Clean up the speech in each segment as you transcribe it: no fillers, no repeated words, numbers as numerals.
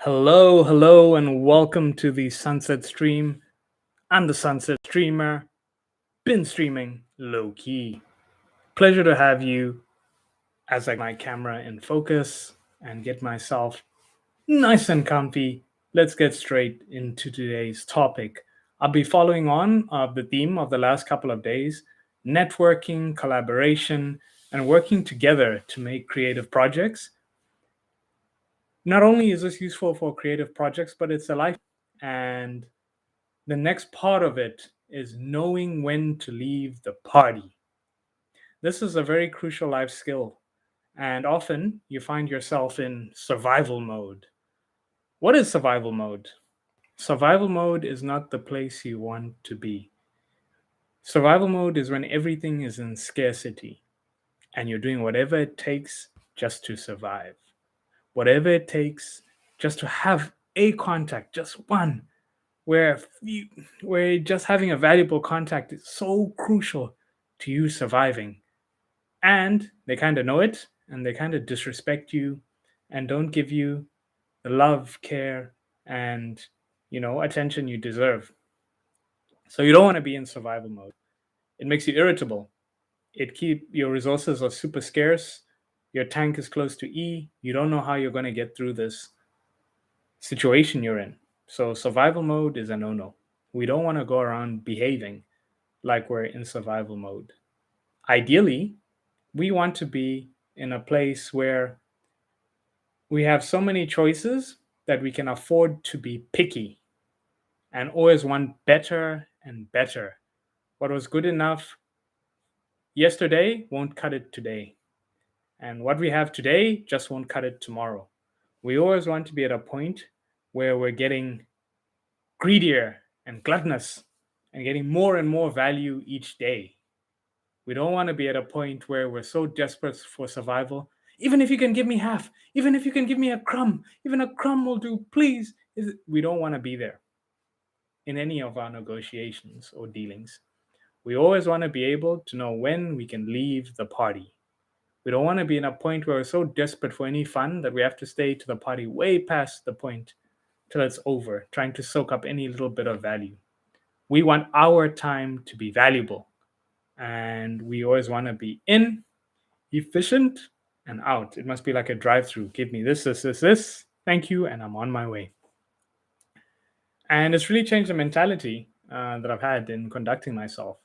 Hello, and welcome to the Sunset Stream. I'm the Sunset Streamer, been streaming Lowkey. Pleasure to have you as I get my camera in focus and get myself nice and comfy. Let's get straight into today's topic. I'll be following on the theme of the last couple of days: networking, collaboration, and working together to make creative projects. Not only is this useful for creative projects, but it's a life. And the next part of it is knowing when to leave the party. This is a very crucial life skill, and often you find yourself in survival mode. What is survival mode? Survival mode is not the place you want to be. Survival mode is when everything is in scarcity and you're doing whatever it takes just to survive. Whatever it takes just to have a contact, just one, where you, where just having a valuable contact is so crucial to you surviving. And they kind of know it, and they kind of disrespect you and don't give you the love, care, and attention you deserve. So you don't want to be in survival mode. It makes you irritable. Your resources are super scarce. Your tank is close to E. You don't know how you're going to get through this situation you're in. So survival mode is a no-no. We don't want to go around behaving like we're in survival mode. Ideally, we want to be in a place where we have so many choices that we can afford to be picky and always want better and better. What was good enough yesterday won't cut it today. And what we have today just won't cut it tomorrow. We always want to be at a point where we're getting greedier and gluttonous and getting more and more value each day. We don't want to be at a point where we're so desperate for survival. Even if you can give me half, even if you can give me a crumb, even a crumb will do, please. We don't want to be there in any of our negotiations or dealings. We always want to be able to know when we can leave the party. We don't want to be in a point where we're so desperate for any fun that we have to stay to the party way past the point till it's over, trying to soak up any little bit of value. We want our time to be valuable, and we always want to be in, efficient, and out. It must be like a drive-through. Give me this. Thank you, and I'm on my way. And it's really changed the mentality that I've had in conducting myself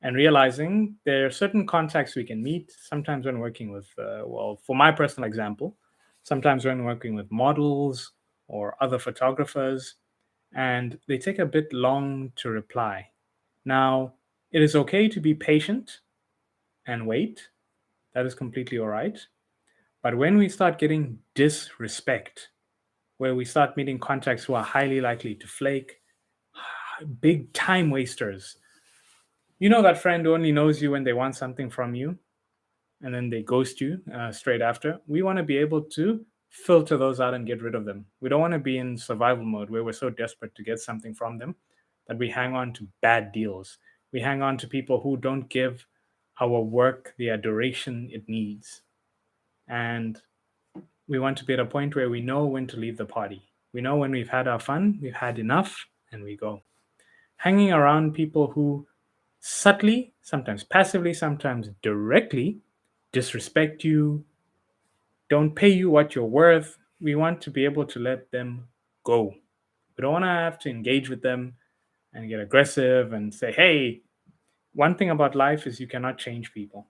and realizing there are certain contacts we can meet. Sometimes when working with, for my personal example, sometimes when working with models or other photographers, and they take a bit long to reply. Now, it is okay to be patient and wait. That is completely all right. But when we start getting disrespect, where we start meeting contacts who are highly likely to flake, big time wasters, you know that friend who only knows you when they want something from you and then they ghost you straight after. We want to be able to filter those out and get rid of them. We don't want to be in survival mode where we're so desperate to get something from them that we hang on to bad deals. We hang on to people who don't give our work the adoration it needs. And we want to be at a point where we know when to leave the party. We know when we've had our fun, we've had enough, and we go. Hanging around people who subtly, sometimes passively, sometimes directly disrespect you, don't pay you what you're worth. We want to be able to let them go. We don't want to have to engage with them and get aggressive and say, hey, one thing about life is you cannot change people.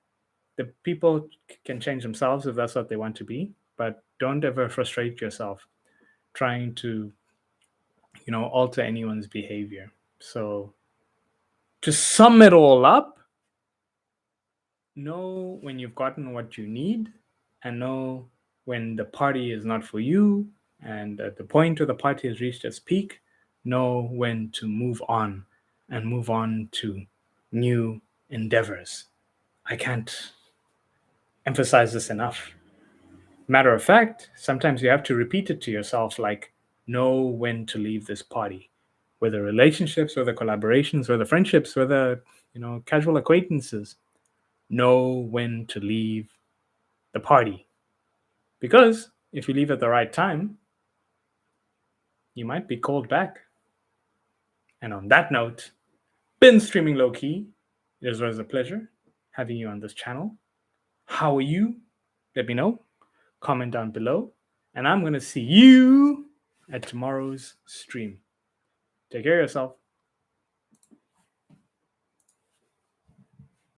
The people can change themselves if that's what they want to be, but don't ever frustrate yourself trying to, alter anyone's behavior. So to sum it all up, know when you've gotten what you need and know when the party is not for you and at the point where the party has reached its peak, know when to move on and move on to new endeavors. I can't emphasize this enough. Matter of fact, sometimes you have to repeat it to yourself, like, know when to leave this party. Whether relationships, whether collaborations, whether friendships, whether, casual acquaintances, know when to leave the party. Because if you leave at the right time, you might be called back. And on that note, been streaming Lowkey. It was a pleasure having you on this channel. How are you? Let me know. Comment down below. And I'm going to see you at tomorrow's stream. Take care of yourself.